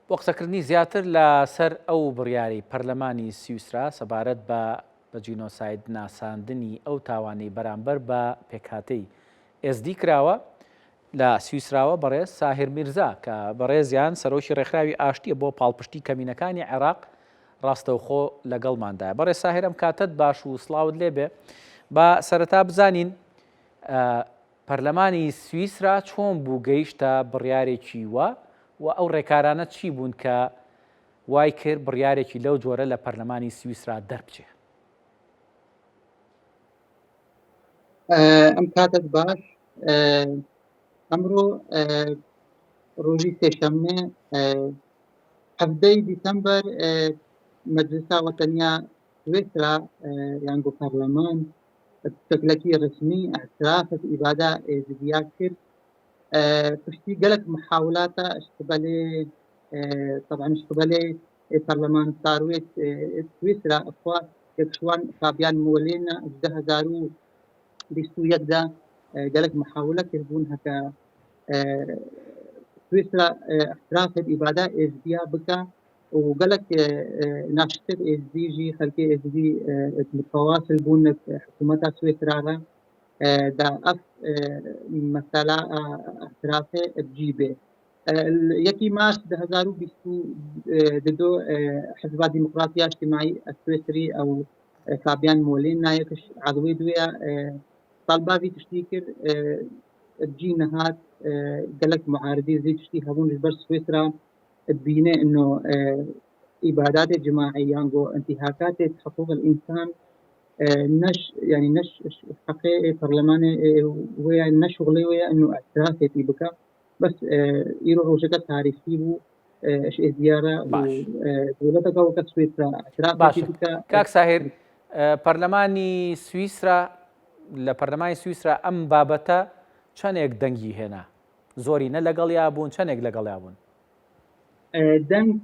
بۆ قسەکردنی زیاتر لەسەر ئەو بڕیاری پەرلەمانی سویسرا سەبارەت بە جینۆساید ناساندنی ئەو تاوانەی بەرامبەر بە پێکهاتەی SD کراوە لە سویسراوە بەڕێز ساهر میرزا کە بەڕێزیان سەرۆکی ڕێکخراوی ئاشتیە بۆ پاڵپشتی کەمینەکانی عێراق ڕاستەوخۆ لەگەڵماندایە. بەڕێز ساهر ئەم کاتت باش و سڵاوت لێبێ. بە سەرەتا بزانین پەرلەمانی سویسرا چۆن بوو گەیشتە بڕیارێکی وە و ئەو ڕێکارانە چی بوون کە وای کرد بڕیارێکی لەو جۆرە لە پەرلەمانی سویسرا دەربچێ؟ ئەم کاتت باش. ئەمڕۆ ڕۆژی سێشەممە 17 دیسەمبەر مەجلیسا وەتەنیا سویسرا یانگۆ پەرلەمان شکلێکی ڕسمی اعترافت ئیبادا ئێزدیا کرد پشتی گەلک محاولاتە طبعا اشتبالي برلمان سارويت سويسرا اخوا يكشوان فابيان مولينا 2021 دا قالك محاولة كربون هكا سويسرا احترافت إبادة ازديا بكا وقالك ناشتر ازدي جي خلقي ازدي متواصل بون حكومة سويسرا دا اف مسألة احترافه بجيبه يكي مارس 2022 حزب الديمقراطية الاجتماعي السويسري أو فابيان مولينا يكش عضوي دويا طالبا في تشتيكر بجي نهات قالك معارضي زي تشتي هبون جبر سويسرا تبينه إنه إبادات جماعية يانجو انتهاكات حقوق الإنسان نش حقيقي برلماني ويا نشغلي ويا إنه اعترافي بك بس يروح وجهة تاريخي بو ايش زياره دولتك او سويسرا اعتراف كاك ساهر برلماني سويسرا لبرلماني سويسرا ام بابته چنێک دەنگی هێنا زۆری نە لەگەڵ یابوون چنێک لەگەڵ یابوون دەنگ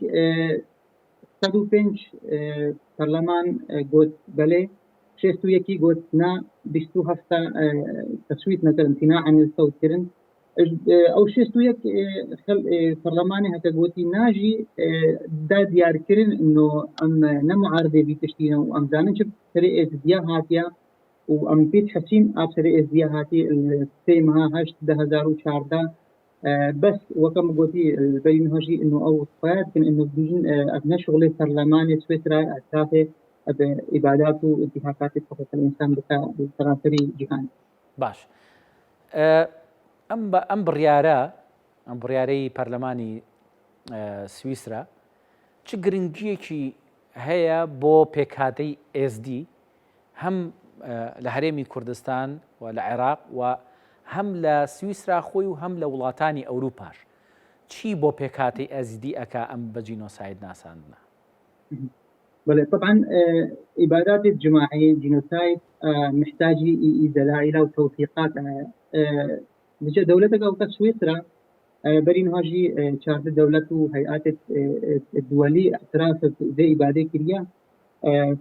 105 پەرلەمان گوت بەلێ 61 گوت نا 27 تسويت نەکرد امتناع عن الصوت كرن او شفتو يك برلماني هكا قوتي ناجي دا ديار كرن انه ام نمعارضه بتشتينا وام زانن شب سري ازديا هاتيا وام بيت حسين اب سري ازديا هاتي السيمها هاش 2014 بس وكم قوتي البين هاجي انه او فاد كان انه بيجين ابناء شغل برلماني سويسرا اعترافه بإباداته وانتهاكات حقوق الانسان بسراسري جهان. باش ئەم بڕیارەی پەرلەمانی سویسرا چ گرنگیەکی هەیە بۆ پێکهاتەی SD هەم لە هەرێمی کوردستان و لە عێراق و هەم لە سویسرا خۆی و هەم لە وڵاتانی ئەوروپاش چی بۆ پێکهاتەی SD ئەکا ئەم بە جینۆساید ناساندنە؟ بله طبعا إبادات الجماعية جينوسايد محتاج دلائل وتوثيقات دولتك أو سويسرا برين هاجي شارد دولة وهيئات الدولية اعتراف زي إبادة كريا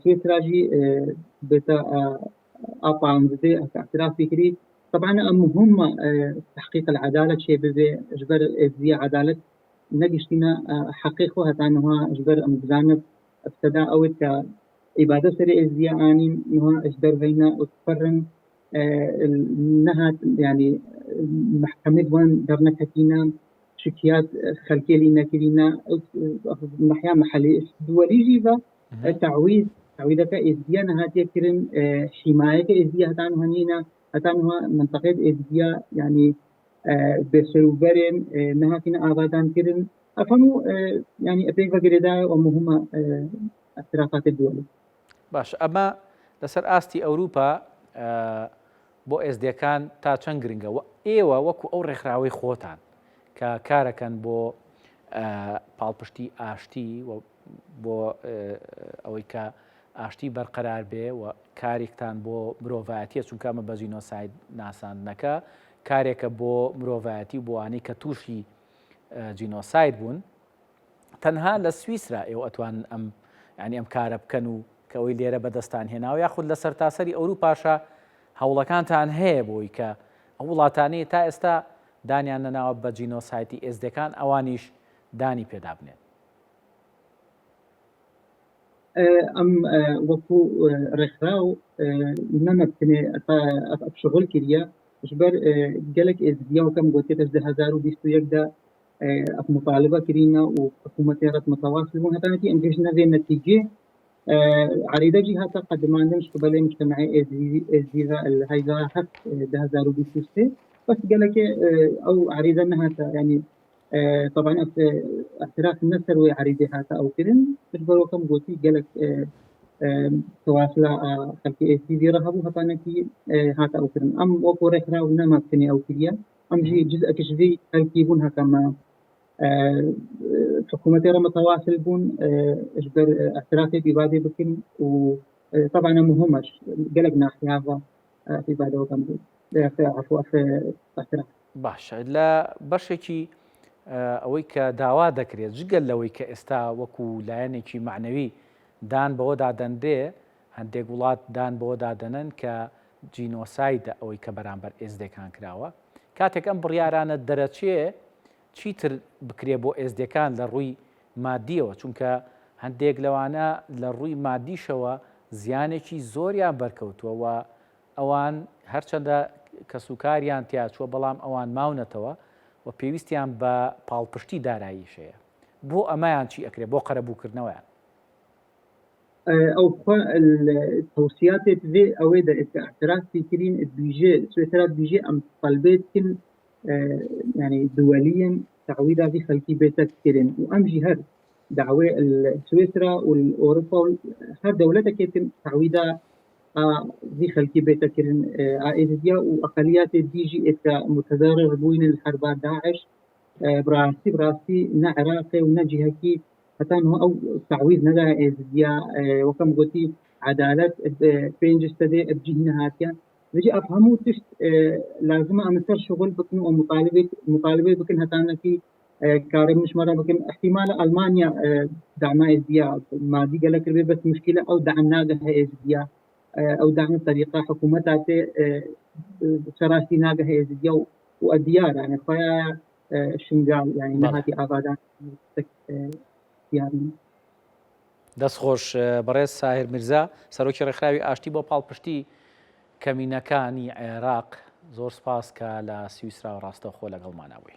سويسرا جي بتا أطعم زي اعتراف فكري طبعا مهم تحقيق العدالة شيء بزي جبر زي عدالة نجشتنا حقيقة هتانها جبر أمزانب ابتدى أو إبادة سري زي آنين نها جبر بينا وتفرن نهات يعني محكمة وان درنا كتينا شكيات خلقية لنا كرينا محيا محلي دولي جيبا تعويدك إزديا نهات يكرن حماية إزديا هتانوها نينا هتانوها منطقة إزديا يعني بسروبرين نهاتنا آغادان كرن أفهموا يعني أبيك فقردا ومهمة اعترافات الدولة. باش أما لسر آستي أوروبا بۆ ئێزدیەکان تا چەند گرنگە و ئێوە وەکو ئەو ڕێکخراوەی خۆتان کە کارەکەن بۆ پاڵپشتی ئاشتی و بۆ ئەوەی کە ئاشتی بەرقەرار بێ و کارێکتان بۆ مرۆڤایەتیە چونکە ئەمە بە جینۆساید ناساندنەکە کارێکە بۆ مرۆڤایەتی بۆوانەی کە تووشی جینۆساید بوون تەنها لە سویسرا ئێوە ئەتوان ئەم کارە بکەن و کە ئەوەی لێرە بەدەستان هێناوە یاخود لە سەرتاسەری ئەوروپاشە هەوڵەکانتان هەیە بۆی کە ئەو وڵاتانەی تا ئێستا دانیان نەناوە بە جینۆسایتی ئێزدەکان ئەوانیش دانی پێدا بنێت. ئەم وەکو ڕێکخراو نەمەکنێ شغل کردە ژبەر gelek êzdiya وەکەم گوتێ 2021 دا مطالبة كرينا وحكومة رات متواصل بون هتا نتي انجزنا ذي النتيجة عريضة جهة قد ما عندهمش قبل مجتمعي ازديها هايدا حق 2023 بس قالك او عريضة انها يعني طبعا اعتراف النسر وعريضة هاتا او كذا تجبر وكم قلتي قالك تواصل خلقي ازدي رهبو هتا نتي هاتا او كذا ام وكو ريخرا ونما بتني او كذا ام جي جزء كشفي خلقي بون هكا ما حكومتي متواصل بون اجبر اعترافي ببادي بكن وطبعا مهمش قلق ناحية هذا في بعد وكم عفوا في اعتراف باش لا بەشێکی ئەوەی کە داوا دەکرێت جگەل لەوەی کە ئێستا وەکو لایەنێکی معنەوی دان بەوە دادەندێ هەندێک وڵات دان بەوە دادەنن کە جینۆسایدە ئەوەی کە بەرامبەر ئێزدەکان کراوە کاتێک ئەم بڕیارانە دەرەچێ چیتر بکرێ بۆ ئێزدەکان لە ڕووی مادیەوە چونکە هەندێک لەوانە لە ڕووی مادیشەوە زیانێکی زۆریان بەرکەوتووە و ئەوان هەرچەندە کە سوکاریان تیا چووە بەڵام ئەوان ماونەتەوە و پێویستیان بە پاڵپشتی داراییشەیە بۆ ئەمایان چی ئەکرێ بۆ قەرەبووکردنەوەیان او التوصيات ذي اويدا اعتراف في كرين البيجي سويسرا بيجي ام طلبت كن يعني دوليا تعويضا في خلقي بيتك كرين وامجي هر دعوة سويسرا والاوروبا هر دولتك يتم تعويضا في خلقي بيتك كرين ايزيا واقليات ديجي اتا متضرر بوين الحرب داعش براسي نا عراقي ونا جهكي حتى انه او تعويض ندا ازديا وكم قلتي عداله بين جستدي بجهنا هاتيا نجي افهموا تشت لازم امثل شغل بكن ومطالبه بكن هتانا في كارم مش مره بكن احتمال المانيا دعمها ازديا مادي قال لك بس مشكله او دعمنا لها ازديا او دعم طريقه حكومتها سراسي ناقه ازديا والديار يعني خويا شنقال يعني نهاتي ابادا دەستخۆش بەڕێز ساهر میرزا سەرۆکی ڕێکخراوی ئاشتی بۆ پاڵپشتی کەمینەکانی عێراق زۆر سپاس کە لە سویسرا و ڕاستەوخۆ لەگەڵمانەوەی